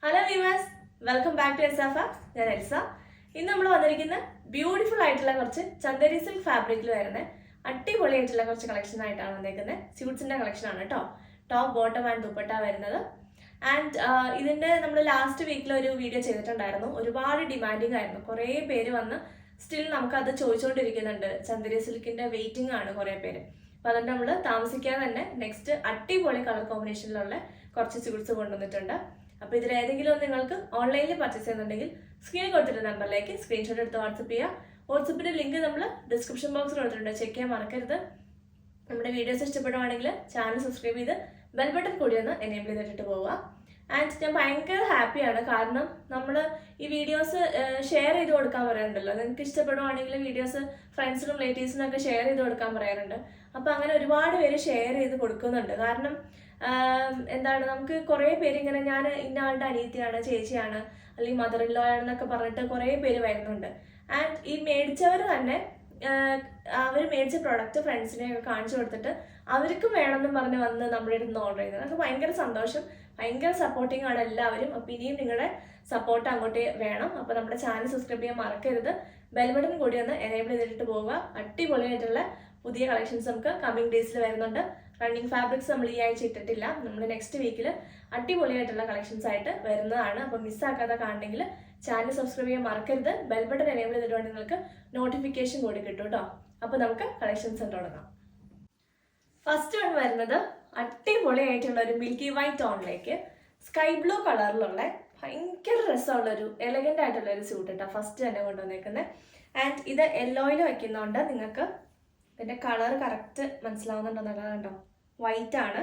Hello viewers, welcome back to Elsa Fabs. ഞാൻ Elsa. ഇന്ന് നമ്മൾ വന്നിരിക്കുന്ന ബ്യൂട്ടിഫുൾ ആയിട്ടുള്ള കുറച്ച് ചന്ദേരി സിൽക്ക് ഫാബ്രിക്കിൽ വരുന്ന അടിപൊളിയായിട്ടുള്ള കുറച്ച് കളക്ഷൻ ആയിട്ടാണ് വന്നേക്കുന്നത്. സ്യൂട്ട്സിന്റെ കളക്ഷൻ ആണ് കേട്ടോ. ടോപ്പ്, ബോട്ടം ആൻഡ് ദുപ്പട്ട വരുന്നത്. ആൻഡ് ഇതിന്റെ നമ്മൾ ലാസ്റ്റ് വീക്കിൽ ഒരു വീഡിയോ ചെയ്തിട്ടുണ്ടായിരുന്നു. ഒരുപാട് ഡിമാൻഡിങ് ആയിരുന്നു. കുറേ പേര് വന്ന് സ്റ്റിൽ നമുക്കത് ചോദിച്ചുകൊണ്ടിരിക്കുന്നുണ്ട്. ചന്ദേരി സിൽക്കിന്റെ വെയിറ്റിംഗ് ആണ് കുറേ പേര്. അപ്പോൾ അതുകൊണ്ട് നമ്മൾ താമസിക്കാതെ തന്നെ നെക്സ്റ്റ് അടിപൊളി കളർ കോമ്പിനേഷനിലുള്ള കുറച്ച് സ്യൂട്ട്സ് കൊണ്ടുവന്നിട്ടുണ്ട്. അപ്പോൾ ഇതിൽ ഏതെങ്കിലും നിങ്ങൾക്ക് ഓൺലൈനിൽ പർച്ചേസ് ചെയ്യുന്നുണ്ടെങ്കിൽ സ്ക്രീനിൽ കൊടുത്തിട്ട് നമ്പറിലേക്ക് സ്ക്രീൻഷോട്ട് എടുത്ത് വാട്സപ്പ് ചെയ്യുക. വാട്സപ്പിന്റെ ലിങ്ക് നമ്മൾ ഡിസ്ക്രിപ്ഷൻ ബോക്സിൽ കൊടുത്തിട്ടുണ്ട്, ചെക്ക് ചെയ്യാൻ മറക്കരുത്. നമ്മുടെ വീഡിയോസ് ഇഷ്ടപ്പെടുവാണെങ്കിൽ ചാനൽ സബ്സ്ക്രൈബ് ചെയ്ത് ബെൽ ബട്ടൺ കൂടി ഒന്ന് എനേബിൾ ചെയ്തിട്ട് പോവുക. ആൻഡ് ഞാൻ ഭയങ്കര ഹാപ്പിയാണ്, കാരണം നമ്മൾ ഈ വീഡിയോസ് ഷെയർ ചെയ്ത് കൊടുക്കാൻ പറയാറുണ്ടല്ലോ. നിങ്ങൾക്ക് ഇഷ്ടപ്പെടുവാണെങ്കിൽ വീഡിയോസ് ഫ്രണ്ട്സിനും റിലേറ്റീവ്സിനും ഒക്കെ ഷെയർ ചെയ്ത് കൊടുക്കാൻ പറയാറുണ്ട്. അപ്പോൾ അങ്ങനെ ഒരുപാട് പേര് ഷെയർ ചെയ്ത് കൊടുക്കുന്നുണ്ട്. കാരണം എന്താണ്, നമുക്ക് കുറേ പേര് ഇങ്ങനെ ഞാൻ ഇന്ന ആളുടെ അനിയത്തിയാണ്, ചേച്ചിയാണ്, അല്ലെങ്കിൽ മദർ ഇൻ ലോ ആണെന്നൊക്കെ പറഞ്ഞിട്ട് കുറേ പേര് വരുന്നുണ്ട്. ആൻഡ് ഈ മേടിച്ചവർ തന്നെ അവർ മേടിച്ച പ്രൊഡക്റ്റ് ഫ്രണ്ട്സിനെയൊക്കെ കാണിച്ചു കൊടുത്തിട്ട് അവർക്കും വേണമെന്നും പറഞ്ഞ് വന്ന് നമ്മുടെ അടുത്ത് നിന്ന് ഓർഡർ ചെയ്യുന്നത്. അതൊക്കെ ഭയങ്കര സന്തോഷം, ഭയങ്കര സപ്പോർട്ടിങ് ആണ് എല്ലാവരും. അപ്പോൾ ഇനിയും നിങ്ങളുടെ സപ്പോർട്ട് അങ്ങോട്ടേ വേണം. അപ്പോൾ നമ്മുടെ ചാനൽ സബ്സ്ക്രൈബ് ചെയ്യാൻ മറക്കരുത്. ബെൽ ബട്ടൺ കൂടി ഒന്ന് എനേബിൾ ചെയ്തിട്ട് പോവുക. അടിപൊളിയായിട്ടുള്ള പുതിയ കളക്ഷൻസ് നമുക്ക് കമ്മിങ് ഡേയ്സിൽ വരുന്നുണ്ട്. റണ്ണിങ് ഫാബ്രിക്സ് നമ്മൾ ഈ ആഴ്ച ഇട്ടിട്ടില്ല. നമ്മൾ നെക്സ്റ്റ് വീക്കിൽ അടിപൊളിയായിട്ടുള്ള കളക്ഷൻസ് ആയിട്ട് വരുന്നതാണ്. അപ്പോൾ മിസ്സാക്കാതെ കാണണമെങ്കിൽ ചാനൽ സബ്സ്ക്രൈബ് ചെയ്യാൻ മറക്കരുത്. ബെൽ ബട്ടൺ എനേബിൾ ചെയ്തിട്ടുണ്ടെങ്കിൽ നിങ്ങൾക്ക് നോട്ടിഫിക്കേഷൻ കൂടി കിട്ടും കേട്ടോ. അപ്പോൾ നമുക്ക് കളക്ഷൻസ് തുടങ്ങാം. ഫസ്റ്റ് വൺ വരുന്നത് അടിപൊളിയായിട്ടുള്ള ഒരു മിൽക്കി വൈറ്റ് ടോണിലേക്ക് സ്കൈ ബ്ലൂ കളറിലുള്ള ഭയങ്കര രസമുള്ളൊരു എലഗൻ്റ് ആയിട്ടുള്ള ഒരു സ്യൂട്ട് കേട്ടോ. ഫസ്റ്റ് തന്നെ കൊണ്ടുവന്നേക്കുന്നത്. ആൻഡ് ഇത് യെല്ലോയിൽ വെക്കുന്നതുകൊണ്ട് നിങ്ങൾക്ക് ഇതിൻ്റെ കളർ കറക്റ്റ് മനസ്സിലാവുന്നുണ്ടെന്നല്ല കണ്ടോ. വൈറ്റ് ആണ്,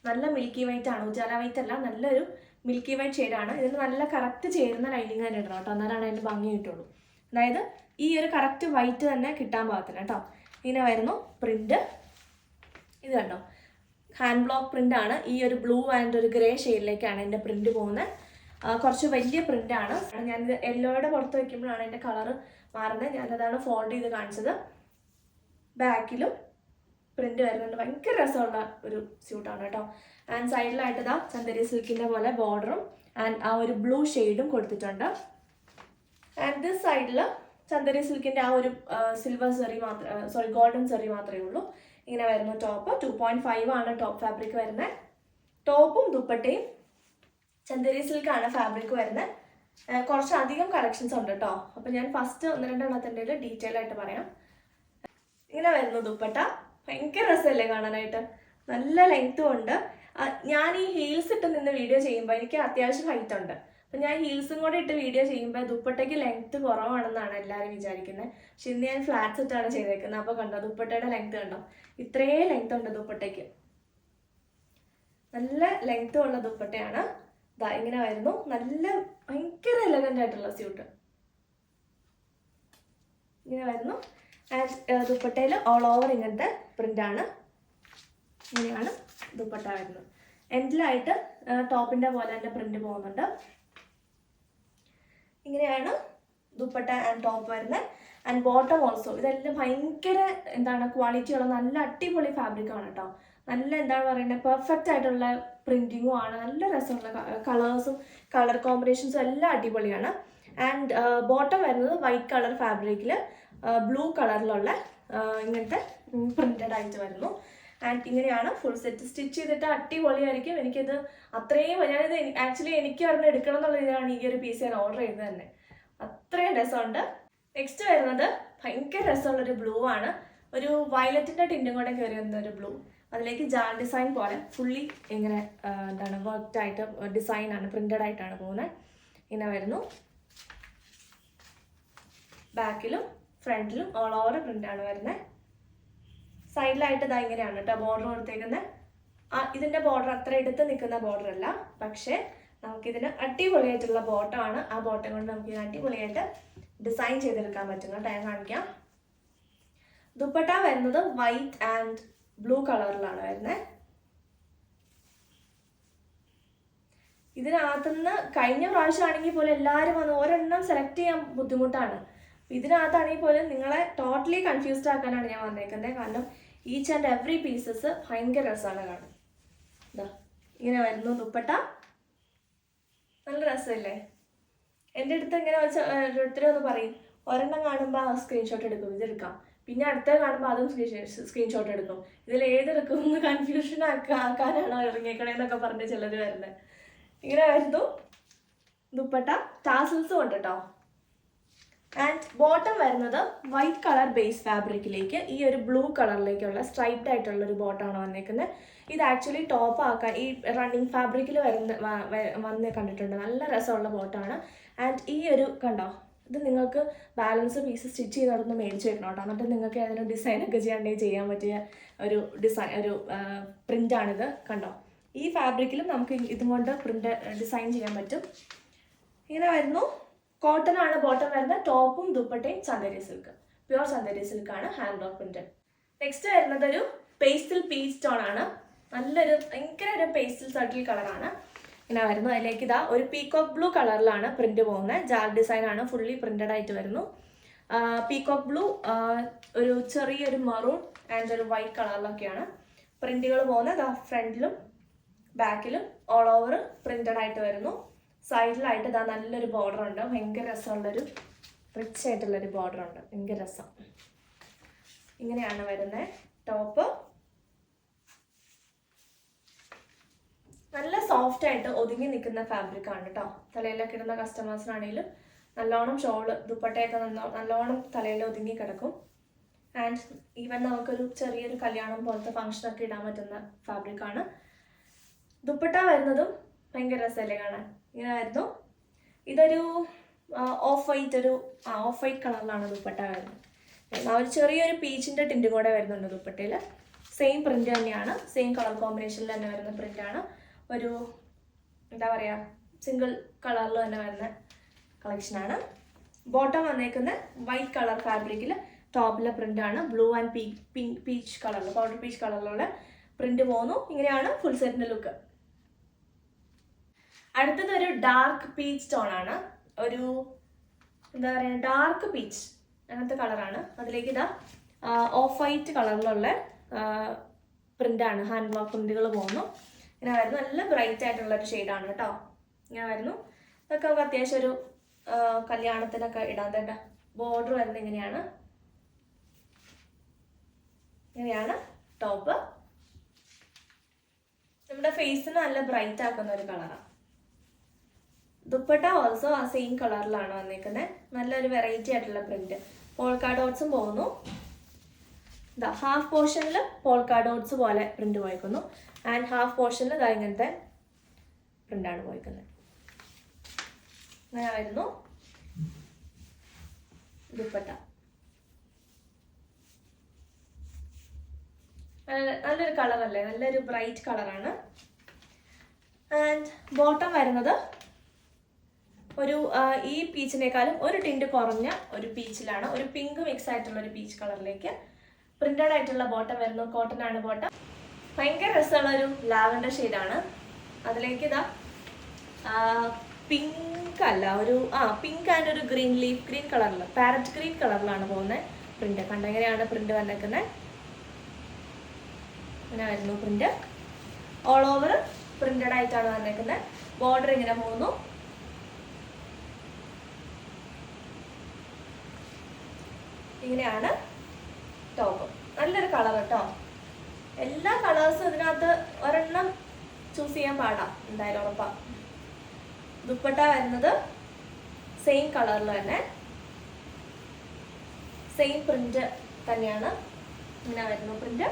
നല്ല മിൽക്കി വൈറ്റ് ആണ്, ഉജാല വൈറ്റ് അല്ല, നല്ലൊരു മിൽക്കി വൈറ്റ് ഷെയ്ഡാണ്. ഇതിന് നല്ല കറക്റ്റ് ചേരുന്ന ലൈനിങ് തന്നെ ഇടണം കേട്ടോ, എന്നാലാണ് അതിൻ്റെ ഭംഗി കിട്ടുള്ളൂ. അതായത് ഈ ഒരു കറക്റ്റ് വൈറ്റ് തന്നെ കിട്ടാൻ പാകത്തിന് കേട്ടോ. ഇങ്ങനെ വരുന്നു പ്രിന്റ്. ഇത് കണ്ടോ, ഹാൻഡ് ബ്ലോക്ക് പ്രിന്റ് ആണ്. ഈ ഒരു ബ്ലൂ ആൻഡ് ഒരു ഗ്രേ ഷെയ്ഡിലേക്കാണ് എൻ്റെ പ്രിന്റ് പോകുന്നത്. കുറച്ച് വലിയ പ്രിന്റാണ്. ഞാനിത് യെല്ലോയുടെ പുറത്ത് വയ്ക്കുമ്പോഴാണ് എൻ്റെ കളർ മാറുന്നത്. ഞാനതാണ് ഫോൾഡ് ചെയ്ത് കാണിച്ചത്. ബാക്കിലും പ്രിന്റ് വരുന്നുണ്ട്. ഭയങ്കര രസമുള്ള ഒരു സ്യൂട്ടാണ് കേട്ടോ. ആൻഡ് സൈഡിലായിട്ട് ഇതാ ചന്ദേരി സിൽക്കിൻ്റെ പോലെ ബോർഡറും ആൻഡ് ആ ഒരു ബ്ലൂ ഷെയ്ഡും കൊടുത്തിട്ടുണ്ട്. ആൻഡ് ദിസ് സൈഡിൽ ചന്ദേരി സിൽക്കിൻ്റെ ആ ഒരു സിൽവർ സെറി മാത്രം, ഗോൾഡൻ സെറി മാത്രമേ ഉള്ളൂ. ഇങ്ങനെ വരുന്നു ടോപ്പ്. 2.5 ആണ് ടോപ്പ് ഫാബ്രിക് വരുന്നത്. ടോപ്പും ദുപ്പട്ടയും ചന്ദേരി സിൽക്കാണ് ഫാബ്രിക് വരുന്നത്. കുറച്ചധികം കളക്ഷൻസ് ഉണ്ട് കേട്ടോ. അപ്പോൾ ഞാൻ ഫസ്റ്റ് 1-2 ഡീറ്റെയിൽ ആയിട്ട് പറയാം. ഇങ്ങനെ വരുന്നു ദുപ്പട്ട. ഭയങ്കര രസമല്ലേ കാണാനായിട്ട്, നല്ല ലെങ്ത്തും ഉണ്ട്. ഞാൻ ഈ ഹീൽസ് ഇട്ട് നിന്ന് വീഡിയോ ചെയ്യുമ്പോൾ എനിക്ക് അത്യാവശ്യം ഹൈറ്റ് ഉണ്ട്. അപ്പം ഞാൻ ഹീൽസും കൂടെ ഇട്ട് വീഡിയോ ചെയ്യുമ്പോൾ ദുപ്പട്ടയ്ക്ക് ലെങ്ത്ത് കുറവാണെന്നാണ് എല്ലാവരും വിചാരിക്കുന്നത്. പക്ഷെ ഇന്ന് ഞാൻ ഫ്ലാറ്റ്സ് ഇട്ടാണ് ചെയ്തേക്കുന്നത്. അപ്പോൾ കണ്ടോ ദുപ്പട്ടയുടെ ലെങ്ത്ത് കണ്ടോ, ഇത്രയും ലെങ്ത്ത് ഉണ്ട് ദുപ്പട്ടയ്ക്ക്. നല്ല ലെങ്ത്തും ഉള്ള ദുപ്പട്ടയാണ്. ഇതാ ഇങ്ങനെ വരുന്നു. നല്ല ഭയങ്കര എലഗൻ്റ് ആയിട്ടുള്ള സ്യൂട്ട് ഇങ്ങനെ വരുന്നു. ആൻഡ് ദുപ്പട്ടയിൽ ഓൾ ഓവർ ഇങ്ങനത്തെ പ്രിൻ്റാണ്. ഇങ്ങനെയാണ് ദുപ്പട്ട വരുന്നത്. എൻഡിലായിട്ട് ടോപ്പിൻ്റെ പോലെ തന്നെ പ്രിന്റ് പോകുന്നുണ്ട്. ഇങ്ങനെയാണ് ദുപ്പട്ട ആൻഡ് ടോപ്പ് വരുന്നത്. And bottom also. ഇതെല്ലാം ഭയങ്കര ക്വാളിറ്റിയുള്ള നല്ല അടിപൊളി ഫാബ്രിക്കാണ് കേട്ടോ. നല്ല പറയുന്നത് പെർഫെക്റ്റ് ആയിട്ടുള്ള പ്രിന്റിങ്ങും ആണ്. നല്ല രസമുള്ള കളേഴ്സും കളർ കോമ്പിനേഷൻസും എല്ലാം അടിപൊളിയാണ്. ആൻഡ് ബോട്ടം വരുന്നത് വൈറ്റ് കളർ ഫാബ്രിക്കിൽ ബ്ലൂ കളറിലുള്ള ഇങ്ങനത്തെ പ്രിന്റഡ് ആയിട്ട് വരുന്നു. ആൻഡ് ഇങ്ങനെയാണ് ഫുൾ സെറ്റ്. സ്റ്റിച്ച് ചെയ്തിട്ട് അടിപൊളിയായിരിക്കും. എനിക്കിത് അത്രയും, ഞാനിത് ആക്ച്വലി എനിക്ക് ഒരെണ്ണം എടുക്കണം എന്നുള്ള ഇതിലാണ് ഈ ഒരു പീസ് ഞാൻ ഓർഡർ ചെയ്തത് തന്നെ. അത്രയും രസമുണ്ട്. നെക്സ്റ്റ് വരുന്നത് ഭയങ്കര രസമുള്ളൊരു ബ്ലൂ ആണ്. ഒരു വയലറ്റിൻ്റെ ടിൻറ്റും കൂടെ കയറി വരുന്ന ഒരു ബ്ലൂ. അതിലേക്ക് ജാൾ ഡിസൈൻ പോലെ ഫുള്ളി ഇങ്ങനെ വർക്ക്ഡ് ആയിട്ട് ഡിസൈനാണ്, പ്രിന്റഡ് ആയിട്ടാണ് പോകുന്നത്. ഇങ്ങനെ വരുന്നു. ബാക്കിലും ഫ്രണ്ടിലും ഓൾ ഓവർ പ്രിന്റാണ് വരുന്നത്. സൈഡിലായിട്ട് ഇതാ ഇങ്ങനെയാണ് കേട്ടോ ബോർഡർ കൊടുത്തേക്കുന്നത്. ഇതിൻ്റെ ബോർഡർ അത്ര എടുത്ത് നിൽക്കുന്ന ബോർഡർ അല്ല, പക്ഷേ നമുക്കിതിന് അടിപൊളിയായിട്ടുള്ള ബോട്ടമാണ്. ആ ബോട്ടം കൊണ്ട് നമുക്ക് ഇതിന് അടിപൊളിയായിട്ട് ഡിസൈൻ ചെയ്തെടുക്കാൻ പറ്റും കേട്ടോ. ഞാൻ കാണിക്കാം. ദുപ്പട്ട വരുന്നത് വൈറ്റ് ആൻഡ് ബ്ലൂ കളറിലാണ് വരുന്നത്. ഇതിനകത്തുനിന്ന് കഴിഞ്ഞ പ്രാവശ്യമാണെങ്കിൽ പോലും എല്ലാവരും വന്ന് ഒരെണ്ണം സെലക്ട് ചെയ്യാൻ ബുദ്ധിമുട്ടാണ്. ഇതിനകത്താണെങ്കിൽ പോലും നിങ്ങളെ ടോട്ടലി കൺഫ്യൂസ്ഡ് ആക്കാനാണ് ഞാൻ വന്നേക്കുന്നത്. കാരണം ഈച്ച് ആൻഡ് എവറി പീസസ് ഭയങ്കര രസമാണ് കാണാൻ. ഇതാ ഇങ്ങനെ വരുന്നു ദുപ്പട്ട. നല്ല രസമല്ലേ? എൻ്റെ അടുത്ത് ഇങ്ങനെ വെച്ച് ഓരോരുത്തരും ഒന്ന് പറയും, ഒരെണ്ണം കാണുമ്പോൾ ആ സ്ക്രീൻഷോട്ട് എടുക്കും, ഇതെടുക്കാം, പിന്നെ അടുത്ത കാണുമ്പോൾ അതും സ്ക്രീൻഷോട്ട് എടുക്കും, ഇതിൽ ഏതെടുക്കും എന്ന് കൺഫ്യൂഷൻ ആക്കാനാണോ ഇറങ്ങിയേക്കണേന്നൊക്കെ പറഞ്ഞ് ചിലർ വരുന്നത്. ഇങ്ങനെ വരുന്നു. ദുപ്പട്ട ടാസൽസും ഉണ്ട് കേട്ടോ. ആൻഡ് ബോട്ടം വരുന്നത് വൈറ്റ് കളർ ബേസ് ഫാബ്രിക്കിലേക്ക് ഈ ഒരു ബ്ലൂ കളറിലേക്കുള്ള സ്ട്രൈപ്ഡ് ആയിട്ടുള്ള ഒരു ബോട്ടമാണ് വന്നേക്കുന്നത്. ഇത് ആക്ച്വലി ടോപ്പ് ആക്കാൻ ഈ റണ്ണിങ് ഫാബ്രിക്കിൽ വന്ന് കണ്ടിട്ടുണ്ട്. നല്ല രസമുള്ള ബോട്ടമാണ്. ആൻഡ് ഈ ഒരു കണ്ടോ, ഇത് നിങ്ങൾക്ക് ബാലൻസ് പീസ് സ്റ്റിച്ച് ചെയ്ത് നടന്ന് മേടിച്ച് വെക്കണം കേട്ടോ. എന്നിട്ട് നിങ്ങൾക്ക് അതിന് ഡിസൈനൊക്കെ ചെയ്യാണ്ടെങ്കിൽ ചെയ്യാൻ പറ്റിയ ഒരു പ്രിൻ്റാണിത്. കണ്ടോ, ഈ ഫാബ്രിക്കിലും നമുക്ക് ഇതും കൊണ്ട് പ്രിൻ്റ് ഡിസൈൻ ചെയ്യാൻ പറ്റും. ഇങ്ങനെ വരുന്നു. കോട്ടൺ ആണ് ബോട്ടം വരുന്നത്. ടോപ്പും ദുപ്പട്ടയും ചന്ദേരി സിൽക്ക്, പ്യുവർ ചന്ദേരി സിൽക്കാണ്, ഹാൻഡ് വർക്ക് പ്രിന്റഡ്. നെക്സ്റ്റ് വരുന്നത് ഒരു പേസ്റ്റൽ പീച്ച് ടോൺ ആണ്. നല്ലൊരു ഭയങ്കര ഒരു പേസ്റ്റൽ സർട്ടിൽ കളറാണ്. ഇങ്ങനെ വരുന്നു. അതിലേക്ക് ഇതാ ഒരു പീകോക്ക് ബ്ലൂ കളറിലാണ് പ്രിന്റ് പോകുന്നത്. ജാൽ ഡിസൈൻ ആണ്, ഫുള്ളി പ്രിന്റഡ് ആയിട്ട് വരുന്നു. പീകോക്ക് ബ്ലൂ, ഒരു ചെറിയൊരു മറൂൺ ആൻഡ് ഒരു വൈറ്റ് കളറിലൊക്കെയാണ് പ്രിന്റുകൾ പോകുന്നത്. ഫ്രണ്ടിലും ബാക്കിലും ഓൾ ഓവർ പ്രിന്റഡ് ആയിട്ട് വരുന്നു. സൈഡിലായിട്ട് ഇതാ നല്ലൊരു ബോർഡർ ഉണ്ട്. ഭയങ്കര രസമുള്ളൊരു റിച്ച് ആയിട്ടുള്ളൊരു ബോർഡർ ഉണ്ട്. ഭയങ്കര രസം. ഇങ്ങനെയാണ് വരുന്നത് ടോപ്പ്. നല്ല സോഫ്റ്റ് ആയിട്ട് ഒതുങ്ങി നിൽക്കുന്ന ഫാബ്രിക് ആണ് കേട്ടോ. തലയിലൊക്കെ ഇടുന്ന കസ്റ്റമേഴ്സിനാണെങ്കിലും നല്ലോണം ഷോള് ദുപ്പട്ടയൊക്കെ നല്ലോണം തലയിൽ ഒതുങ്ങി കിടക്കും. ആൻഡ് ഈവൻ നമുക്കൊരു ചെറിയൊരു കല്യാണം പോലത്തെ ഫംഗ്ഷനൊക്കെ ഇടാൻ പറ്റുന്ന ഫാബ്രിക് ആണ്. ദുപ്പട്ട വരുന്നതും ഭയങ്കര രസമല്ലേ കാണാൻ? ഇങ്ങനെ ആയിരുന്നു. ഇതൊരു ഓഫ് വൈറ്റ് കളറിലാണ് ദുപ്പട്ട വരുന്നത്. ഒരു ചെറിയൊരു പീച്ചിൻ്റെ ടിൻറ്റ് കൂടെ വരുന്നുണ്ട് ദുപ്പട്ടയിൽ. സെയിം പ്രിന്റ് തന്നെയാണ്, സെയിം കളർ കോമ്പിനേഷനിൽ തന്നെ വരുന്ന പ്രിന്റാണ്. ഒരു എന്താ പറയുക, സിംഗിൾ കളറിൽ തന്നെ വരുന്ന കളക്ഷനാണ്. ബോട്ടം വന്നേക്കുന്ന വൈറ്റ് കളർ ഫാബ്രിക്കിൽ ടോപ്പിലെ പ്രിന്റാണ്. ബ്ലൂ ആൻഡ് പീച്ച് കളറിൽ, പൗഡർ പീച്ച് കളറിലുള്ള പ്രിന്റ് പോകുന്നു. ഇങ്ങനെയാണ് ഫുൾ സെറ്റിന്റെ ലുക്ക്. അടുത്തത് ഒരു ഡാർക്ക് പീച്ച് ടോൺ ആണ്. ഒരു എന്താ പറയുക, ഡാർക്ക് പീച്ച് അങ്ങനത്തെ കളറാണ്. അതിലേക്ക് ഇതാ ഓഫ് വൈറ്റ് കളറിലുള്ള പ്രിന്റാണ്, ഹാൻഡ് വർക്ക് പ്രിന്റുകൾ പോകുന്നു. ഇങ്ങനെ വരുന്നു. നല്ല ബ്രൈറ്റ് ആയിട്ടുള്ള ഒരു ഷെയ്ഡാണ് കേട്ടോ. ഇങ്ങനെ വരുന്നു. ഇതൊക്കെ നമുക്ക് അത്യാവശ്യം ഒരു കല്യാണത്തിനൊക്കെ ഇടാൻ തന്നെ. ബോർഡർ വരുന്നത് ഇങ്ങനെയാണ്. ഇങ്ങനെയാണ് ടോപ്പ്. നമ്മുടെ ഫേസിന് നല്ല ബ്രൈറ്റ് ആക്കുന്ന ഒരു കളറാണ്. ദുപ്പട്ട ഓൾസോ ആ സെയിം കളറിലാണ് വന്നേക്കുന്നത്. നല്ലൊരു വെറൈറ്റി ആയിട്ടുള്ള പ്രിന്റ്. പോൾക്കാ ഡോട്ട്സും പോകുന്നു. ഇതാ ഹാഫ് പോർഷനിൽ പോൾക്കാ ഡോട്ട്സ് പോലെ പ്രിന്റ് പോയിക്കുന്നു. ആൻഡ് ഹാഫ് പോർഷനിൽ ഇതാ ഇങ്ങനത്തെ പ്രിന്റാണ് പോയിക്കുന്നത്. അങ്ങനെ വരുന്നു ദുപ്പട്ട. നല്ലൊരു കളറല്ലേ, നല്ലൊരു ബ്രൈറ്റ് കളറാണ്. ആൻഡ് ബോട്ടം വരുന്നത് ഒരു ഈ പീച്ചിനേക്കാളും ഒരു ടിൻറ്റ് കുറഞ്ഞ ഒരു പീച്ചിലാണ്. ഒരു പിങ്ക് മിക്സ് ആയിട്ടുള്ള ഒരു പീച്ച് കളറിലേക്ക് പ്രിന്റഡ് ആയിട്ടുള്ള ബോട്ടം വരുന്നു. കോട്ടൺ ആണ് ബോട്ടം. ഭയങ്കര രസമുള്ള ഒരു ലാവൻഡർ ഷെയ്ഡാണ്. അതിലേക്ക് ഇതാ പിങ്ക് അല്ല, ഒരു പിങ്ക് ആൻഡ് ഒരു ലീഫ് ഗ്രീൻ കളറിൽ, പാരറ്റ് ഗ്രീൻ കളറിലാണ് പോകുന്നത് പ്രിന്റ്. കണ്ടെങ്ങനെയാണ് പ്രിന്റ് വന്നേക്കുന്നത്? ഇങ്ങനെ വരുന്നു പ്രിന്റ്. ഓൾ ഓവർ പ്രിന്റഡ് ആയിട്ടാണ് വന്നേക്കുന്നത്. ബോർഡർ ഇങ്ങനെ പോകുന്നു. ഇങ്ങനെയാണ് ടോപ്പ്. നല്ലൊരു കളർ കേട്ടോ. എല്ലാ കളേഴ്സും ഇതിനകത്ത് ഒരെണ്ണം ചൂസ് ചെയ്യാൻ പാടാം, എന്തായാലും ഉറപ്പാ. ദുപ്പട്ട വരുന്നത് സെയിം കളറിൽ തന്നെ, സെയിം പ്രിന്റ് തന്നെയാണ്. ഇങ്ങനെ വരുന്നു പ്രിന്റ്.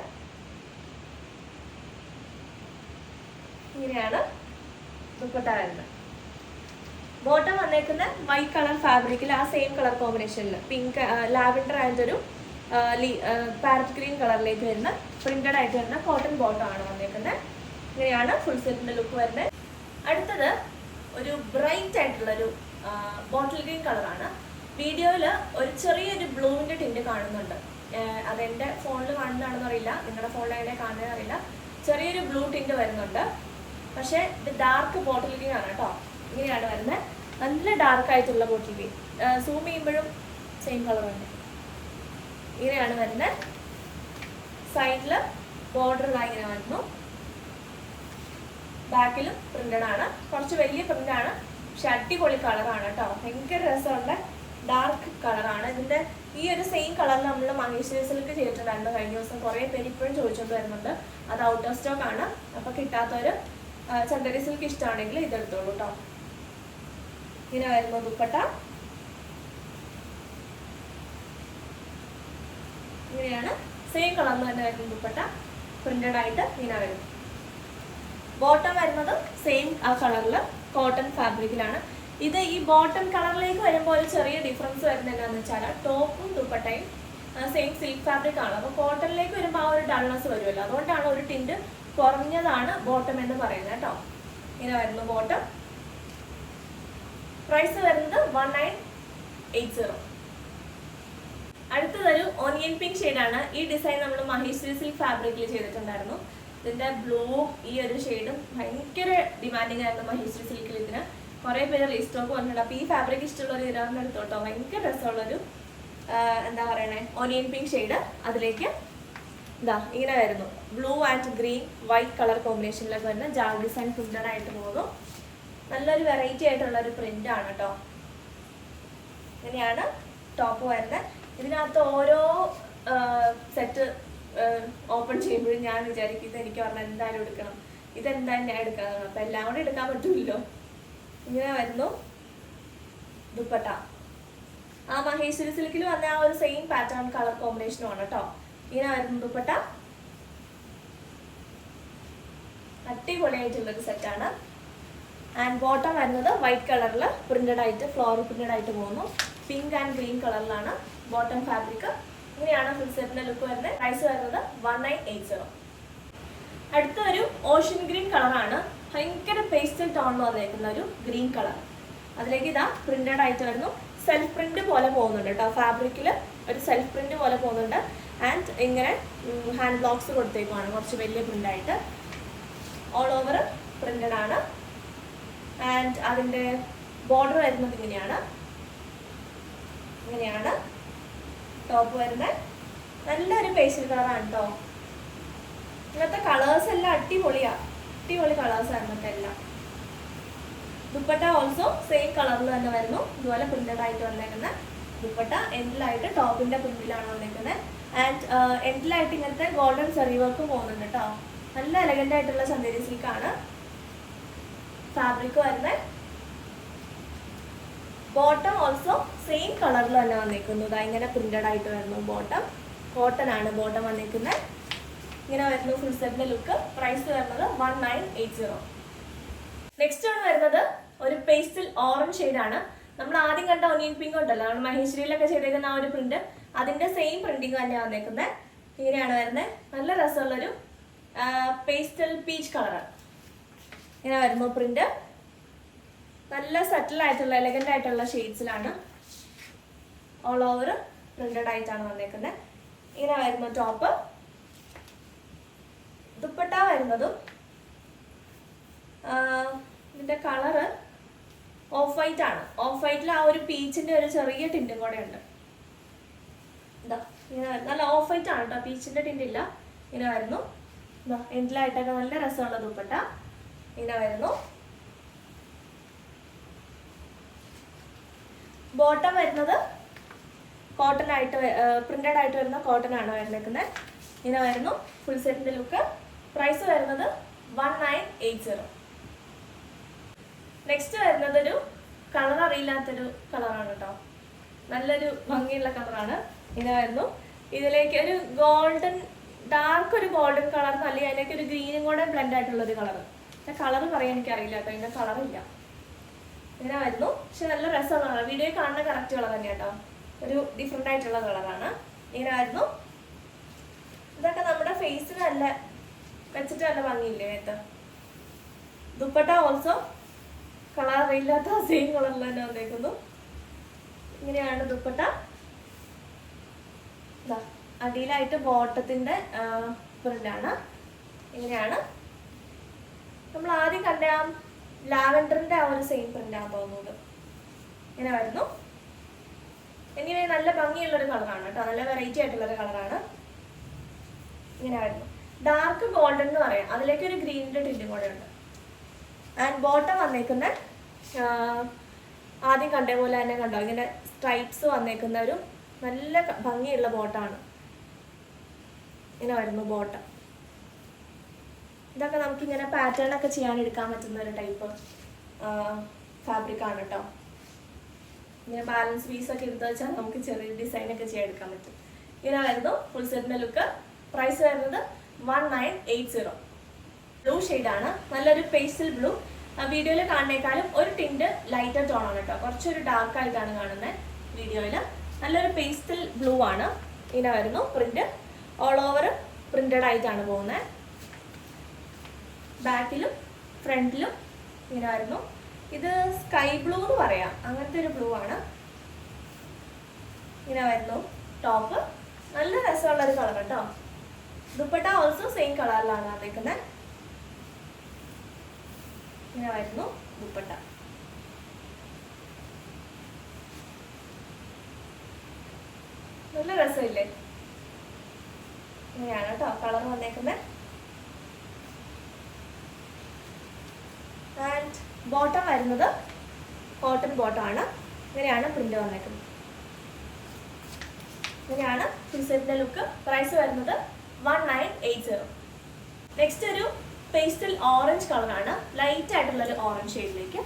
ഇങ്ങനെയാണ് ദുപ്പട്ട വരുന്നത്. ബോട്ടം വന്നേക്കുന്ന വൈറ്റ് കളർ ഫാബ്രിക്കിൽ ആ സെയിം കളർ കോമ്പിനേഷനിൽ പിങ്ക്, ലാവൻഡർ ആൻഡ് ഒരു പാരറ്റ് ഗ്രീൻ കളറിലേക്ക് വരുന്ന പ്രിന്റഡ് ആയിട്ട് വരുന്ന കോട്ടൺ ബോട്ടം ആണ് വന്നേക്കുന്നത്. ഇങ്ങനെയാണ് ഫുൾ സെറ്റിന്റെ ലുക്ക് വരുന്നത്. അടുത്തത് ഒരു ബ്രൈറ്റ് ആയിട്ടുള്ളൊരു ബോട്ടിൽ ഗ്രീൻ കളറാണ്. വീഡിയോയിൽ ഒരു ചെറിയൊരു ബ്ലൂവിൻ്റെ ടിൻറ്റ് കാണുന്നുണ്ട്. അതെൻ്റെ ഫോണിൽ കാണുന്നതാണെന്ന് അറിയില്ല, നിങ്ങളുടെ ഫോണിൽ എങ്ങനെ കാണുന്നതെന്ന് അറിയില്ല. ചെറിയൊരു ബ്ലൂ ടിൻറ്റ് വരുന്നുണ്ട്. പക്ഷേ ഇത് ഡാർക്ക് ബോട്ടിൽ ഗ്രീൻ ആണ് കേട്ടോ. ഇങ്ങനെയാണ് വരുന്നത്. നല്ല ഡാർക്ക് ആയിട്ടുള്ള ബോട്ടിൽ ഗ്രീൻ. സൂം ചെയ്യുമ്പോഴും സെയിം കളർ തന്നെ. ഇങ്ങനെയാണ് വരുന്നത്. സൈഡിൽ ബോർഡർ ഇങ്ങനെ വരുന്നു. ബാക്കിലും പ്രിന്റഡ് ആണ്. കുറച്ച് വലിയ പ്രിന്റാണ്, പക്ഷെ അടിപൊളി കളറാണ് കേട്ടോ, ഭയങ്കര രസമുള്ള ഡാർക്ക് കളറാണ്. ഇതിന്റെ ഈ ഒരു സെയിം കളറിൽ നമ്മൾ മഹേശ്വരി സിൽക്ക് ചെയ്തിട്ടുണ്ടായിരുന്നു കഴിഞ്ഞ ദിവസം. കുറേ പേര് ഇപ്പോഴും ചോദിച്ചുകൊണ്ട് വരുന്നുണ്ട്. അത് ഔട്ട് ഓഫ് സ്റ്റോക്ക് ആണ്. അപ്പൊ കിട്ടാത്തവര് ചന്ദേരി സിൽക്ക് ഇഷ്ടമാണെങ്കിൽ ഇതെടുത്തോളൂ കേട്ടോ. ഇങ്ങനെ വരുന്നു ദുപ്പട്ട. ഇങ്ങനെയാണ് സെയിം കളറിൽ തന്നെ വരുന്ന ദുപ്പട്ട, പ്രിന്റഡ് ആയിട്ട് ഇങ്ങനെ വരും. ബോട്ടം വരുന്നത് സെയിം ആ കളറിൽ കോട്ടൺ ഫാബ്രിക്കിലാണ്. ഇത് ഈ ബോട്ടം കളറിലേക്ക് വരുമ്പോൾ ഒരു ചെറിയ ഡിഫറൻസ് വരുന്നത് എന്താണെന്ന് വെച്ചാൽ ടോപ്പും ദുപ്പട്ടയും സെയിം സിൽക്ക് ഫാബ്രിക് ആണ്. അപ്പോൾ കോട്ടണിലേക്ക് വരുമ്പോൾ ആ ഒരു ഡൾനെസ് വരുമല്ലോ, അതുകൊണ്ടാണ് ഒരു ടിൻറ്റ് കുറഞ്ഞതാണ് ബോട്ടം എന്ന് പറയുന്നത് കേട്ടോ. ഇങ്ങനെ വരുന്നു ബോട്ടം. പ്രൈസ് വരുന്നത് 1980. അടുത്തതൊരു ഓനിയൻ പിങ്ക് ഷെയ്ഡാണ്. ഈ ഡിസൈൻ നമ്മൾ മഹേശ്വരി സിൽക്ക് ഫാബ്രിക്കിൽ ചെയ്തിട്ടുണ്ടായിരുന്നു. ഇതിന്റെ ബ്ലൂ ഈ ഒരു ഷെയ്ഡും ഭയങ്കര ഡിമാൻഡിങ് ആയിരുന്നു മഹേശ്വരി സിൽക്കിൽ. ഇതിന് കുറേ പേര് റീസ്റ്റോക്ക് വന്നിട്ടുണ്ട്. അപ്പോൾ ഈ ഫാബ്രിക് ഇഷ്ടമുള്ളൊരു ഇരാറിന് എടുത്തോട്ടോ. ഭയങ്കര രസമുള്ളൊരു എന്താ പറയണേ ഓനിയൻ പിങ്ക് ഷെയ്ഡ്. അതിലേക്ക് ഇതാ ഇങ്ങനെ വരുന്നു blue and green white colour കോമ്പിനേഷനിലൊക്കെ വരുന്ന ജാൾ ഡിസൈൻ പ്രിന്റഡ് ആയിട്ട് പോകുന്നു. നല്ലൊരു വെറൈറ്റി ആയിട്ടുള്ള ഒരു പ്രിന്റ് ആണ് കേട്ടോ. ഇങ്ങനെയാണ് ടോപ്പ് വരുന്നത്. ഇതിനകത്ത് ഓരോ സെറ്റ് ഓപ്പൺ ചെയ്യുമ്പോഴും ഞാൻ വിചാരിക്കും ഇത് എനിക്ക് പറഞ്ഞാൽ എന്തായാലും എടുക്കണം, ഇതെന്തായാലും ഞാൻ എടുക്കാനാണ്. അപ്പം എല്ലാം കൂടെ എടുക്കാൻ പറ്റില്ലല്ലോ. ഇങ്ങനെ വരുന്നു ദുപ്പട്ട. ആ മഹേശ്വരി സിൽക്കിൽ വന്ന ആ ഒരു സെയിം പാറ്റേൺ കളർ കോമ്പിനേഷനും ആണ് കേട്ടോ. ഇങ്ങനെ വരുന്നു ദുപ്പട്ട. അടിപൊളിയായിട്ടുള്ളൊരു സെറ്റാണ്. ആൻഡ് ബോട്ടം വരുന്നത് വൈറ്റ് കളറിൽ പ്രിന്റഡ് ആയിട്ട് ഫ്ലോറൽ പ്രിന്റഡ് ആയിട്ട് പോകുന്നു. പിങ്ക് ആൻഡ് ഗ്രീൻ കളറിലാണ് ബോട്ടം ഫാബ്രിക്. ഇങ്ങനെയാണ് ഫുൾ സെറ്റിന്റെ ലുക്ക് വരുന്നത്. പ്രൈസ് വരുന്നത് 1980. അടുത്ത ഒരു ഓഷ്യൻ ഗ്രീൻ കളറാണ്. ഭയങ്കര പേസ്റ്റൽ ടോണിൽ വന്നേക്കുന്ന ഒരു ഗ്രീൻ കളർ. അതിലേക്ക് ഇതാ പ്രിന്റഡ് ആയിട്ട് വരുന്നു. സെൽഫ് പ്രിന്റ് പോലെ പോകുന്നുണ്ട് കേട്ടോ. ഫാബ്രിക്കിൽ ഒരു സെൽഫ് പ്രിന്റ് പോലെ പോകുന്നുണ്ട്. ആൻഡ് ഇങ്ങനെ ഹാൻഡ് ബ്ലോക്സ് കൊടുത്തേക്കുവാണ് കുറച്ച് വലിയ പ്രിന്റ് ആയിട്ട്. ഓൾ ഓവർ പ്രിന്റഡ് ആണ്. ആൻഡ് അതിൻ്റെ ബോർഡർ വരുന്നത് ഇങ്ങനെയാണ്. ഇങ്ങനെയാണ് ടോപ്പ് വരുന്നത്. നല്ലൊരു പേസ്റ്റൽ കളറാണ് കേട്ടോ. ഇന്നത്തെ കളേഴ്സ് എല്ലാം അടിപൊളി കളേഴ്സാണ് ഇന്നത്തെ എല്ലാം. ദുപ്പട്ട ഓൾസോ സെയിം കളറിൽ തന്നെ വരുന്നു. ഇതുപോലെ പ്രിന്റഡ് ആയിട്ട് വന്നേക്കുന്ന ദുപ്പട്ട. എൻഡിലായിട്ട് ടോപ്പിന്റെ പ്രിന്റിലാണ് വന്നേക്കുന്നത്. ആൻഡ് എൻഡിലായിട്ട് ഇങ്ങനത്തെ ഗോൾഡൻ സെറി വർക്കും പോകുന്നുണ്ട് കേട്ടോ. നല്ല എലഗന്റ് ആയിട്ടുള്ള ചന്ദേരി സിൽക്കാണ് ഫാബ്രിക് വരുന്നത്. ബോട്ടം ഓൾസോ സെയിം കളറിൽ തന്നെ വന്നേക്കുന്നത്. ഇങ്ങനെ പ്രിന്റഡ് ആയിട്ട് വരുന്നു ബോട്ടം. കോട്ടൺ ആണ് ബോട്ടം വന്നേക്കുന്നത്. ഇങ്ങനെ വരുന്നു ഫുൾ സെറ്റിന്റെ ലുക്ക്. പ്രൈസ് വരുന്നത് 1980. നെക്സ്റ്റ് ആണ് വരുന്നത് ഒരു പേസ്റ്റൽ ഓറഞ്ച് ഷെയ്ഡാണ്. നമ്മൾ ആദ്യം കണ്ട ഒനിയൻ പിങ്ക് ഉണ്ടല്ലോ, നമ്മൾ മഹേശ്വരിയിലൊക്കെ ചെയ്തേക്കുന്ന ആ ഒരു പ്രിന്റ്, അതിന്റെ സെയിം പ്രിന്റിങ് തന്നെയാണ് വന്നേക്കുന്നത്. ഇങ്ങനെയാണ് വരുന്നത്. നല്ല രസമുള്ളൊരു പേസ്റ്റൽ പീച്ച് കളർ. ഇങ്ങനെ വരുന്നു പ്രിന്റ്. നല്ല സെറ്റിൽ ആയിട്ടുള്ള എലഗന്റ് ആയിട്ടുള്ള ഷെയ്ഡ്സിലാണ് ഓൾ ഓവർ പ്രിന്റഡ് ആയിട്ടാണ് വന്നേക്കുന്നത്. ഇങ്ങനെ വരുന്നു ടോപ്പ്. ദുപ്പട്ട വരുന്നതും ഇതിന്റെ കളറ് ഓഫ് വൈറ്റ് ആണ്. ഓഫ് വൈറ്റിൽ ആ ഒരു പീച്ചിന്റെ ഒരു ചെറിയ ടിൻറ്റും കൂടെ ഉണ്ട്. ഇതാ ഇങ്ങനെ നല്ല ഓഫ് വൈറ്റ് ആണ് കേട്ടോ, പീച്ചിന്റെ ടിന്റ് ഇല്ല. ഇങ്ങനെ വരുന്നു. ഇതാ എൻഡിലായിട്ടൊക്കെ നല്ല രസമുള്ള ദുപ്പട്ട. ഇങ്ങനെ വരുന്നു. ബോട്ടം വരുന്നത് കോട്ടൺ ആയിട്ട് പ്രിന്റഡ് ആയിട്ട് വരുന്ന കോട്ടൺ ആണ് വരുന്നത്. ഇങ്ങനെ വരുന്നു ഫുൾ സെറ്റിന്റെ ലുക്ക്. പ്രൈസ് വരുന്നത് 1980. നെക്സ്റ്റ് വരുന്നത് ഒരു കളർ അറിയില്ലാത്തൊരു കളറാണ് കേട്ടോ. നല്ലൊരു ഭംഗിയുള്ള കളറാണ്. ഇങ്ങനെ വരുന്നു. ഇതിലേക്ക് ഒരു ഗോൾഡൻ ഡാർക്ക് ഒരു ഗോൾഡൻ കളർ, അല്ലെങ്കിൽ അതിലേക്ക് ഒരു ഗ്രീനും കൂടെ ബ്ലെൻഡ് ആയിട്ടുള്ള ഒരു കളർ. കളർ പറയാൻ എനിക്കറിയില്ല കേട്ടോ, ഇതിന്റെ കളറില്ല. ഇങ്ങനെ വരുന്നു. പക്ഷെ നല്ല രസമുള്ള കളർ. വീഡിയോ കാണുന്ന കറക്റ്റ് കളർ തന്നെ കേട്ടോ. ഒരു ഡിഫറെന്റ് ആയിട്ടുള്ള കളറാണ്. ഇങ്ങനെ വരുന്നു. ഇതൊക്കെ നമ്മുടെ ഫേസിന് നല്ല വെച്ചിട്ട് നല്ല ഭംഗിയില്ലേ മേത്ത്. ദുപ്പട്ട ഓൾസോ കളർ അറിയില്ലാത്ത സെയിം കളറിൽ തന്നെ വന്നേക്കുന്നു. ഇങ്ങനെയാണ് ദുപ്പട്ട. അടിയിലായിട്ട് ബോട്ടത്തിന്റെ പ്രിന്റാണ്. ഇങ്ങനെയാണ്. നമ്മൾ ആദ്യം കണ്ട ആ ലാവൻഡറിന്റെ ആ ഒരു സെയിം പ്രിന്റാണ് തോന്നുന്നത്. ഇങ്ങനെ വരുന്നു. ഇങ്ങനെ നല്ല ഭംഗിയുള്ളൊരു കളറാണ് കേട്ടോ. നല്ല വെറൈറ്റി ആയിട്ടുള്ളൊരു കളറാണ്. ഇങ്ങനെ വരുന്നു. ഡാർക്ക് ഗോൾഡൻ എന്ന് പറയാം. അതിലേക്ക് ഒരു ഗ്രീനിന്റെ ടിൻറ്റും കൂടെ ഉണ്ട്. ആൻഡ് ബോട്ടം വന്നേക്കുന്ന ആദ്യം കണ്ട പോലെ തന്നെ കണ്ടോ, ഇങ്ങനെ സ്ട്രൈപ്സ് വന്നേക്കുന്ന ഒരു നല്ല ഭംഗിയുള്ള ബോട്ടാണ്. ഇങ്ങനെ വരുന്നു ബോട്ടം. ഇതൊക്കെ നമുക്കിങ്ങനെ പാറ്റേൺ ഒക്കെ ചെയ്യാൻ എടുക്കാൻ പറ്റുന്ന ഒരു ടൈപ്പ് ഫാബ്രിക് ആണ് കേട്ടോ. ഇങ്ങനെ ബാലൻസ് പീസ് ഒക്കെ എടുത്തു വെച്ചാൽ നമുക്ക് ചെറിയ ഡിസൈൻ ഒക്കെ ചെയ്യാൻ എടുക്കാൻ പറ്റും. ഇങ്ങനെ വരുന്നു ഫുൾ സെറ്റിന്റെ ലുക്ക്. പ്രൈസ് വരുന്നത് 1980. ബ്ലൂ ഷെയ്ഡാണ്, നല്ലൊരു പേസ്റ്റൽ ബ്ലൂ. വീഡിയോയിൽ കാണുന്നേക്കാളും ഒരു ടിൻറ്റ് ലൈറ്റർ ടോൺ ആണ് കേട്ടോ, കുറച്ചൊരു ഡാർക്ക് ആയിട്ടാണ് കാണുന്നത് വീഡിയോയിൽ. നല്ലൊരു പേസ്റ്റൽ ബ്ലൂ ആണ്. ഇങ്ങനെ വരുന്നു പ്രിന്റ്, ഓൾ ഓവർ പ്രിന്റഡ് ആയിട്ടാണ് പോകുന്നത്. ബാക്കിലും ഫ്രണ്ടിലും ഇങ്ങനെ വരുന്നു. ഇത് സ്കൈ ബ്ലൂ എന്ന് പറയാം, അങ്ങനത്തെ ഒരു ബ്ലൂ ആണ്. ഇങ്ങനെ വരുന്നു ടോപ്പ്. നല്ല രസമുള്ള ഒരു കളർ കേട്ടോ. ദുപ്പട്ട ഓൾസോ സെയിം കളറിലാണ് വന്നേക്കുന്നത്. ഇങ്ങനെ വരുന്നു ദുപ്പട്ട. നല്ല രസമില്ലേ? ഇങ്ങനെയാണ് കേട്ടോ കളർ വന്നേക്കുന്നത്. ആൻഡ് ബോട്ടം വരുന്നത് കോട്ടൺ ബോട്ടം ആണ്. ഇങ്ങനെയാണ് പ്രിന്റ് വന്നേക്കുന്നത്. ഇങ്ങനെയാണ് ഫുൾ സെറ്റിന്റെ ലുക്ക്. പ്രൈസ് വരുന്നത് 1980. നെക്സ്റ്റ് ഒരു പേസ്റ്റൽ ഓറഞ്ച് കളറാണ്. ലൈറ്റ് ആയിട്ടുള്ള ഒരു ഓറഞ്ച് ഷെയ്ഡിലേക്ക്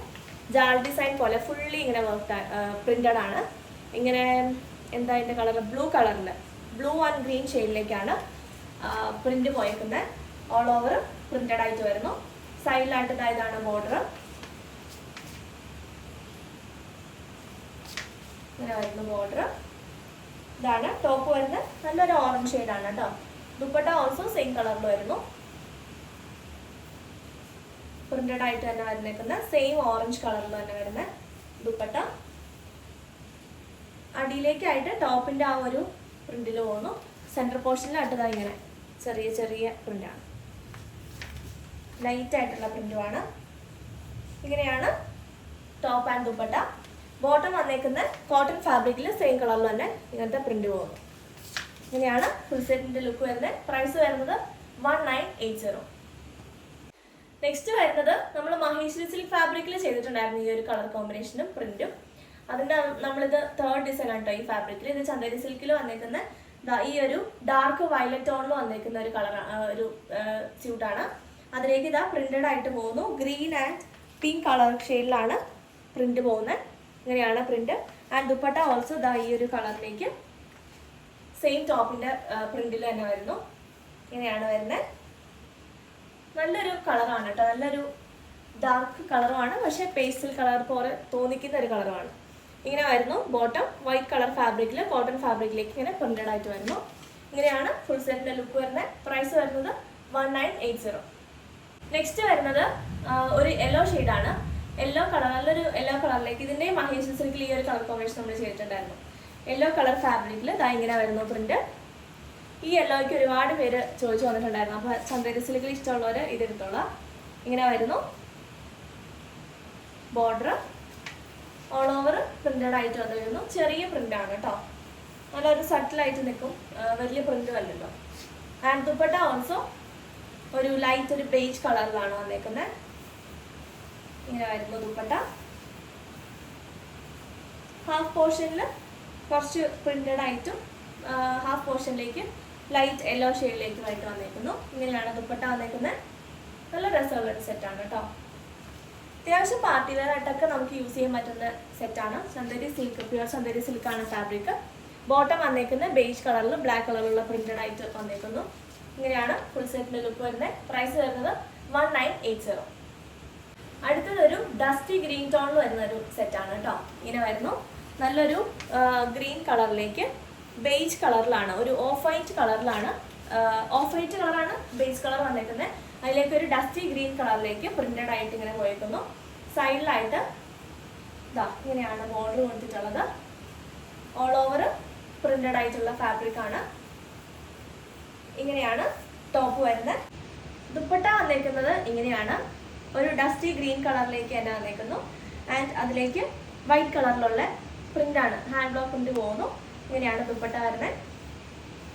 ജാൾ ഡിസൈൻ പോലെ ഫുള്ളി ഇങ്ങനെ വർക്ക് പ്രിന്റഡ് ആണ്. ഇങ്ങനെ എന്താ അതിൻ്റെ കളർ, ബ്ലൂ കളറിൽ ബ്ലൂ ആൻഡ് ഗ്രീൻ ഷെയ്ഡിലേക്കാണ് പ്രിന്റ് പോയേക്കുന്നത്. ഓൾ ഓവർ പ്രിന്റഡ് ആയിട്ട് വരുന്നു. സൈഡിലായിട്ട് ഇതാണ് ബോർഡർ. ഇങ്ങനെ വരുന്നു ബോർഡർ. ഇതാണ് ടോപ്പ് വരുന്നത്. നല്ലൊരു ഓറഞ്ച് ഷെയ്ഡാണ് കേട്ടോ. ദുപ്പട്ട ഓൾസോ സെയിം കളറിൽ വരുന്നു. പ്രിന്റഡ് ആയിട്ട് തന്നെ വരുന്നേക്കുന്ന സെയിം ഓറഞ്ച് കളറിൽ തന്നെ വരുന്ന ദുപ്പട്ട. അടിയിലേക്കായിട്ട് ടോപ്പിന്റെ ആ ഒരു പ്രിന്റിൽ പോകുന്നു. സെന്റർ പോർഷനിലായിട്ട് ഇങ്ങനെ ചെറിയ ചെറിയ പ്രിന്റാണ്, ലൈറ്റ് ആയിട്ടുള്ള പ്രിന്റുമാണ്. ഇങ്ങനെയാണ് ടോപ്പ് ആൻഡ് ദുപ്പട്ട. ബോട്ടം വന്നേക്കുന്ന കോട്ടൺ ഫാബ്രിക്കിൽ സെയിം കളറിൽ തന്നെ ഇങ്ങനത്തെ പ്രിന്റ് പോകുന്നു. ഇങ്ങനെയാണ് ഫുൾ സെറ്റിന്റെ ലുക്ക് വരുന്നത്. പ്രൈസ് വരുന്നത് 1980. നെക്സ്റ്റ് വരുന്നത് നമ്മൾ മഹേശ്വരി സിൽക്ക് ഫാബ്രിക്കിൽ ചെയ്തിട്ടുണ്ടായിരുന്നു ഈ ഒരു കളർ കോമ്പിനേഷനും പ്രിന്റും. അതിന്റെ നമ്മളിത് തേർഡ് ഡിസൈൻ ആണ് കേട്ടോ ഈ ഫാബ്രിക്കിൽ. ഇത് ചന്ദേരി സിൽക്കിൽ വന്നേക്കുന്ന ഈ ഒരു ഡാർക്ക് വയലറ്റ് ടോണിൽ വന്നേക്കുന്ന ഒരു കളർ ഒരു സ്യൂട്ടാണ്. അതിലേക്ക് ഇതാ പ്രിന്റഡ് ആയിട്ട് പോകുന്നു. ഗ്രീൻ ആൻഡ് പിങ്ക് കളർ ഷെയ്ഡിലാണ് പ്രിന്റ് പോകുന്നത്. ഇങ്ങനെയാണ് പ്രിന്റ്. ആൻഡ് ദുപ്പട്ട ഓൾസോ ഈ ഒരു കളറിലേക്ക് സെയിം ടോപ്പിന്റെ പ്രിന്റിൽ തന്നെ വരുന്നു. ഇങ്ങനെയാണ് വരുന്നത്. നല്ലൊരു കളറാണ് കേട്ടോ, നല്ലൊരു ഡാർക്ക് കളറുമാണ്, പക്ഷെ പേസ്റ്റൽ കളർ പോലെ തോന്നിക്കുന്ന ഒരു കളറുമാണ്. ഇങ്ങനെ വരുന്നു ബോട്ടം. വൈറ്റ് കളർ ഫാബ്രിക്കിൽ കോട്ടൺ ഫാബ്രിക്കിലേക്ക് ഇങ്ങനെ പ്രിന്റഡ് ആയിട്ട് വരുന്നു. ഇങ്ങനെയാണ് ഫുൾ സെറ്റിന്റെ ലുക്ക് വരുന്നത്. പ്രൈസ് വരുന്നത് 1980. നെക്സ്റ്റ് വരുന്നത് ഒരു യെല്ലോ ഷെയ്ഡാണ്. യെല്ലോ കളർ, നല്ലൊരു യെല്ലോ കളറിലേക്ക്. ഇതിന്റെ മഹേശ്വരി സിൽക്കിൽ ഈ ഒരു കളർ കോമ്പിനേഷൻ നമ്മൾ ചെയ്തിട്ടുണ്ടായിരുന്നു. യെല്ലോ കളർ ഫാബ്രിക്കിൽ ഇങ്ങനെ വരുന്നു പ്രിന്റ്. ഈ യെല്ലോയ്ക്ക് ഒരുപാട് പേര് ചോദിച്ചു വന്നിട്ടുണ്ടായിരുന്നു. അപ്പോൾ ചന്ദേരി സിൽക്കിൽ ഇഷ്ടമുള്ളവർ ഇതെടുത്തോളാം. ഇങ്ങനെ വരുന്നു ബോർഡർ. ഓൾ ഓവർ പ്രിന്റഡ് ആയിട്ട് വന്നിരുന്നു. ചെറിയ പ്രിന്റാണ് കേട്ടോ, നല്ലൊരു സട്ടിലായിട്ട് നിൽക്കും, വലിയ പ്രിന്റും അല്ലല്ലോ. ആൻഡ് ദുപ്പട്ട ഓൾസോ ഒരു ലൈറ്റ് ഒരു ബേജ് കളറിലാണ് വന്നേക്കുന്നത്. ഇങ്ങനെ വരുന്നു ദുപ്പട്ട. ഹാഫ് പോർഷനിൽ കുറച്ച് പ്രിന്റഡ് ആയിട്ടും ഹാഫ് പോർഷനിലേക്ക് ലൈറ്റ് യെല്ലോ ഷെയ്ഡിലേക്കുമായിട്ട് വന്നേക്കുന്നു. ഇങ്ങനെയാണ് ദുപ്പട്ട വന്നേക്കുന്നത്. നല്ല രസമുള്ളൊരു സെറ്റാണ് കേട്ടോ. അത്യാവശ്യം പാർട്ടി വെയർ ആയിട്ടൊക്കെ നമുക്ക് യൂസ് ചെയ്യാൻ പറ്റുന്ന സെറ്റാണ്. ചന്ദേരി സിൽക്ക്, പ്യുവർ ചന്ദേരി സിൽക്കാണ് ഫാബ്രിക്. ബോട്ടം വന്നേക്കുന്നത് ബേജ് കളറിൽ ബ്ലാക്ക് കളറിലുള്ള പ്രിന്റഡ് ആയിട്ട് വന്നേക്കുന്നു. ഇങ്ങനെയാണ് ഫുൾ സെറ്റിന്റെ ലുക്ക് വരുന്നത്. പ്രൈസ് വരുന്നത് 1980. അടുത്തതൊരു ഡസ്റ്റി ഗ്രീൻ ടോണിൽ വരുന്ന ഒരു സെറ്റാണ് കേട്ടോ. ഇങ്ങനെ വരുന്നു നല്ലൊരു ഗ്രീൻ കളറിലേക്ക് ബേജ് കളറിലാണ്, ഒരു ഓഫ് വൈറ്റ് കളറിലാണ്, ഓഫ് വൈറ്റ് കളറാണ് ബേസ് കളർ വന്നേക്കുന്നത്. അതിലേക്ക് ഒരു ഡസ്റ്റി ഗ്രീൻ കളറിലേക്ക് പ്രിന്റഡ് ആയിട്ട് ഇങ്ങനെ പോയേക്കുന്നു. സൈഡിലായിട്ട് ഇങ്ങനെയാണ് ബോർഡർ കൊടുത്തിട്ടുള്ളത്. ഓൾ ഓവർ പ്രിന്റഡ് ആയിട്ടുള്ള ഫാബ്രിക് ആണ്. ഇങ്ങനെയാണ് ടോപ്പ് വരുന്നത്. ദുപ്പട്ട വന്നേക്കുന്നത് ഇങ്ങനെയാണ്, ഒരു ഡസ്റ്റി ഗ്രീൻ കളറിലേക്ക് തന്നെ വന്നേക്കുന്നു. ആൻഡ് അതിലേക്ക് വൈറ്റ് കളറിലുള്ള പ്രിന്റാണ്, ഹാൻഡ് ബ്ലോക്ക് പ്രിന്റ് പോകുന്നു. ഇങ്ങനെയാണ് ദുപ്പട്ട വരുന്നത്.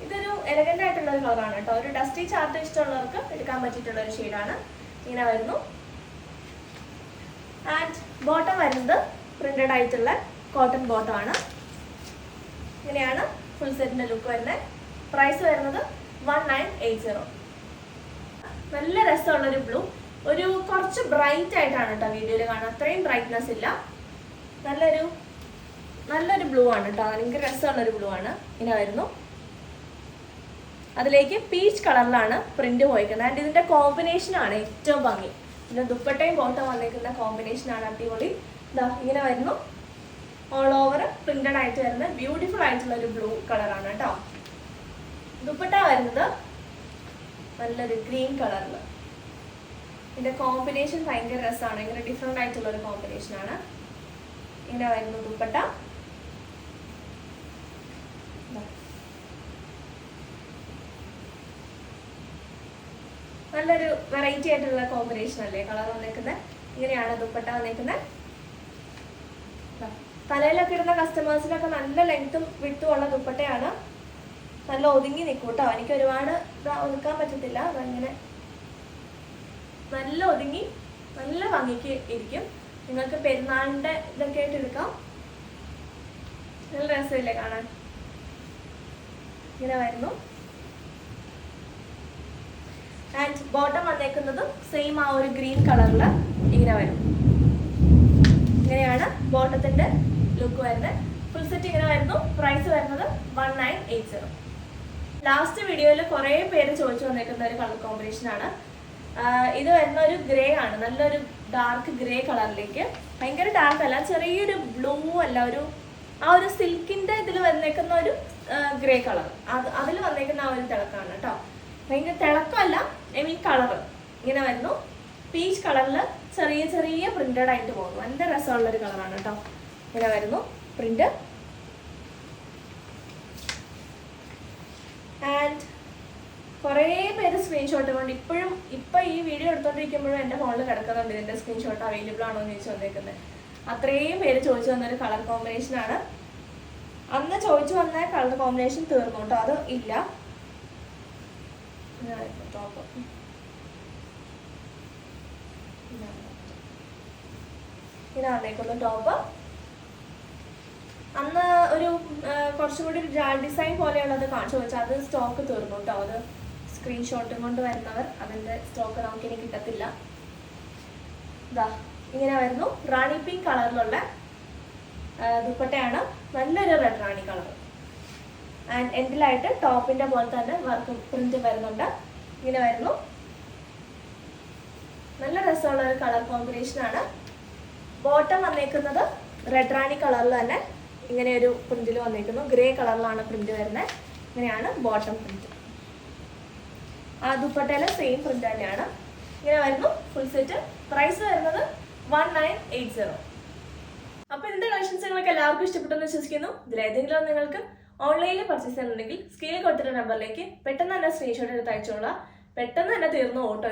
ഇതൊരു എലഗന്റ് ആയിട്ടുള്ള ഒരു കളറാണ് കേട്ടോ. ഒരു ഡസ്റ്റി ചാർട്ട് ഇഷ്ടമുള്ളവർക്ക് എടുക്കാൻ പറ്റിയിട്ടുള്ള ഒരു ഷെയ്ഡാണ്. ഇങ്ങനെ വരുന്നു. ആൻഡ് ബോട്ടം വരുന്നത് പ്രിന്റഡ് ആയിട്ടുള്ള കോട്ടൺ ബോട്ടം ആണ്. ഇങ്ങനെയാണ് ഫുൾ സെറ്റിന്റെ ലുക്ക് വരുന്നത്. പ്രൈസ് വരുന്നത് 1980. നല്ല രസമുള്ളൊരു ബ്ലൂ, ഒരു കുറച്ച് ബ്രൈറ്റ് ആയിട്ടാണ് കേട്ടോ വീഡിയോയിൽ കാണാൻ, അത്രയും ബ്രൈറ്റ്നെസ് ഇല്ല. നല്ലൊരു ബ്ലൂ ആണ് കേട്ടോ, ഭയങ്കര രസമുള്ളൊരു ബ്ലൂ ആണ്. ഇങ്ങനെ വരുന്നു. അതിലേക്ക് പീച്ച് കളറിലാണ് പ്രിന്റ് പോയിരിക്കുന്നത്. ആൻഡ് ഇതിന്റെ കോമ്പിനേഷൻ ആണ് ഏറ്റവും ഭംഗി. പിന്നെ ദുപ്പട്ടയും ബോട്ടം വന്നിരിക്കുന്ന കോമ്പിനേഷൻ ആണ് അടിപൊളി. ഇതാ ഇങ്ങനെ വരുന്നു. ഓൾ ഓവർ പ്രിന്റഡ് ആയിട്ട് വരുന്ന ബ്യൂട്ടിഫുൾ ആയിട്ടുള്ള ഒരു ബ്ലൂ കളറാണ് കേട്ടോ. ദുപ്പട്ട വരുന്നത് നല്ലൊരു ഗ്രീൻ കളറിൽ. ഇതിന്റെ കോമ്പിനേഷൻ ഭയങ്കര രസമാണ്, ഇങ്ങനെ ഡിഫറെന്റ് ആയിട്ടുള്ള ഒരു കോമ്പിനേഷൻ ആണ്. ഇങ്ങനെ വരുന്നു ദുപ്പട്ട. നല്ലൊരു വെറൈറ്റി ആയിട്ടുള്ള കോമ്പിനേഷൻ അല്ലേ കളർ വന്നേക്കുന്നത്. ഇങ്ങനെയാണ് ദുപ്പട്ട വന്നേക്കുന്നത്. തലയിലൊക്കെ ഇടുന്ന കസ്റ്റമേഴ്സിനൊക്കെ നല്ല ലെങ്ത്തും വിട്ടും ഉള്ള ദുപ്പട്ടയാണ്. നല്ല ഒതുങ്ങി നിൽക്കും കേട്ടോ. എനിക്ക് ഒരുപാട് ഒതുക്കാൻ പറ്റത്തില്ല. അതങ്ങനെ നല്ല ഒതുങ്ങി നല്ല ഭംഗിക്ക് ഇരിക്കും. നിങ്ങൾക്ക് പെരുന്നാളിന്റെ ഇതൊക്കെ ആയിട്ട് എടുക്കാം. നല്ല രസമില്ലേ കാണാൻ. ഇങ്ങനെ വരുന്നു. ആൻഡ് ബോട്ടം വന്നേക്കുന്നത് സെയിം ആ ഒരു ഗ്രീൻ കളറിൽ ഇങ്ങനെ വരും. ഇങ്ങനെയാണ് ബോട്ടത്തിന്റെ ലുക്ക് വരുന്നത്. ഫുൾ സെറ്റ് ഇങ്ങനെ വരുന്നു. പ്രൈസ് വരുന്നത് 1980. ലാസ്റ്റ് വീഡിയോയിൽ കുറേ പേര് ചോദിച്ചു വന്നേക്കുന്ന ഒരു കളർ കോമ്പിനേഷൻ ആണ്. ഇത് വരുന്ന ഒരു ഗ്രേ ആണ്, നല്ലൊരു ഡാർക്ക് ഗ്രേ കളറിലേക്ക്. ഭയങ്കര ഡാർക്ക് അല്ല, ചെറിയൊരു ബ്ലൂ അല്ല, ആ ഒരു സിൽക്കിന്റെ ഇതിൽ വന്നേക്കുന്ന ഒരു ഗ്രേ കളർ. അതിൽ വന്നേക്കുന്ന ആ ഒരു തിളക്കാണ് കേട്ടോ. ഭയങ്കര തിളക്കമല്ല, ഐ മീൻ കളറ് ഇങ്ങനെ വരുന്നു. പീച്ച് കളറിൽ ചെറിയ ചെറിയ പ്രിന്റഡ് ആയിട്ട് പോകുന്നു. നല്ല രസമുള്ളൊരു കളറാണ് കേട്ടോ. ഇങ്ങനെ വരുന്നു പ്രിന്റ്. ആൻഡ് കുറേ പേര് സ്ക്രീൻഷോട്ട് കൊണ്ട് ഇപ്പം ഈ വീഡിയോ എടുത്തോണ്ടിരിക്കുമ്പോഴും എൻ്റെ ഫോണിൽ കിടക്കുന്നുണ്ട് ഇതിൻ്റെ സ്ക്രീൻഷോട്ട് അവൈലബിൾ ആണോ എന്ന് ചോദിച്ചു വന്നേക്കുന്നത്. അത്രയും പേര് ചോദിച്ചു വന്നൊരു കളർ കോമ്പിനേഷൻ ആണ്. അന്ന് ചോദിച്ചു വന്ന കളർ കോമ്പിനേഷൻ തീർന്നു കേട്ടോ, അത് ഇല്ല. ടോപ്പ് ഇങ്ങനെ വന്നേക്കുന്നു ടോപ്പ്. അന്ന് ഒരു കുറച്ചും കൂടി ഡിസൈൻ പോലെയുള്ളത് ചോദിച്ചാൽ അത് സ്റ്റോക്ക് തീർന്നു കേട്ടോ. അത് സ്ക്രീൻഷോട്ടും കൊണ്ട് വരുന്നവർ അതിൻ്റെ സ്റ്റോക്ക് നമുക്കിനി കിട്ടത്തില്ല. ഇതാ ഇങ്ങനെ വരുന്നു. റാണി പിങ്ക് കളറിലുള്ള ദുപ്പട്ടയാണ്. നല്ലൊരു റെഡ് റാണി കളർ. ആൻഡ് എൻഡിലായിട്ട് ടോപ്പിന്റെ പോലെ തന്നെ വർക്ക് പ്രിന്റ് വരുന്നുണ്ട്. ഇങ്ങനെ വരുന്നു. നല്ല രസമുള്ള ഒരു കളർ കോമ്പിനേഷൻ ആണ്. ബോട്ടം വന്നേക്കുന്നത് റെഡ് റാണി കളറിൽ തന്നെ ഇങ്ങനെ ഒരു പ്രിന്റിൽ വന്നേക്കുന്നു. ഗ്രേ കളറിലാണ് പ്രിന്റ് വരുന്നത്. ഇങ്ങനെയാണ് ബോട്ടം പ്രിന്റ്. ആ ദുപ്പട്ടയിലെ സെയിം പ്രിന്റ് തന്നെയാണ്. ഇങ്ങനെ വരുന്നു ഫുൾ സെറ്റ്. പ്രൈസ് വരുന്നത് 1980. അപ്പൊ ഇതിന്റെ കളക്ഷൻസ് നിങ്ങൾക്ക് എല്ലാവർക്കും ഇഷ്ടപ്പെട്ടെന്ന് വിശ്വസിക്കുന്നു. ഇതിലേതെങ്കിലും നിങ്ങൾക്ക് ഓൺലൈനിൽ പർച്ചേസ് ചെയ്യുന്നുണ്ടെങ്കിൽ സ്ക്രീനിൽ കൊടുത്തിട്ട നമ്പറിലേക്ക് പെട്ടെന്ന് തന്നെ സ്ക്രീൻഷോട്ട് എടുത്ത് അയച്ചോളാം. പെട്ടെന്ന് തന്നെ തീർന്നു ഓട്ടോ.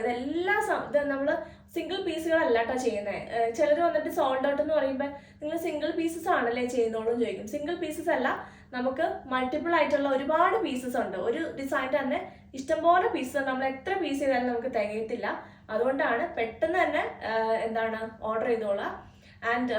ഇത് നമ്മൾ സിംഗിൾ പീസുകളല്ല കേട്ടോ ചെയ്യുന്നത്. ചിലർ വന്നിട്ട് സോൾഡ് ഔട്ട് എന്ന് പറയുമ്പോൾ നിങ്ങൾ സിംഗിൾ പീസസ് ആണല്ലേ ചെയ്യുന്നോളൂ ചോദിക്കും. സിംഗിൾ പീസസ് അല്ല, നമുക്ക് മൾട്ടിപ്പിൾ ആയിട്ടുള്ള ഒരുപാട് പീസസ് ഉണ്ട്. ഒരു ഡിസൈൻ്റെ തന്നെ ഇഷ്ടംപോലെ പീസസ്, നമ്മൾ എത്ര പീസ് ചെയ്താലും നമുക്ക് തികയത്തില്ല. അതുകൊണ്ടാണ് പെട്ടെന്ന് തന്നെ ഓർഡർ ചെയ്തോളാം. ആൻഡ്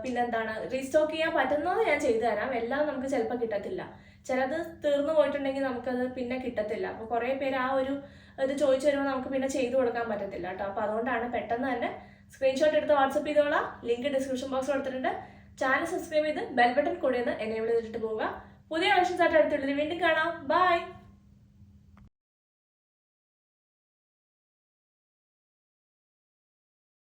പിന്നെന്താണ് റീസ്റ്റോക്ക് ചെയ്യാൻ പറ്റുന്നത് ഞാൻ ചെയ്തു തരാം. എല്ലാം നമുക്ക് ചിലപ്പോൾ കിട്ടത്തില്ല. ചിലത് തീർന്നു പോയിട്ടുണ്ടെങ്കിൽ നമുക്കത് പിന്നെ കിട്ടത്തില്ല. അപ്പോൾ കുറേ പേര് ആ ഒരു ഇത് ചോദിച്ചു വരുമ്പോൾ നമുക്ക് പിന്നെ ചെയ്തു കൊടുക്കാൻ പറ്റത്തില്ല കേട്ടോ. അപ്പോൾ അതുകൊണ്ടാണ് പെട്ടെന്ന് തന്നെ സ്ക്രീൻഷോട്ട് എടുത്ത് വാട്സപ്പ് ചെയ്തോളാം. ലിങ്ക് ഡിസ്ക്രിപ്ഷൻ ബോക്സിൽ കൊടുത്തിട്ടുണ്ട്. ചാനൽ സബ്സ്ക്രൈബ് ചെയ്ത് ബെൽ ബട്ടൺ കൂടി ഒന്ന് എനേബിൾ ചെയ്തിട്ട് പോവുക. പുതിയ കളക്ഷൻസ് ആയിട്ട് അടുത്തുള്ളത് വീണ്ടും കാണാം. ബൈ.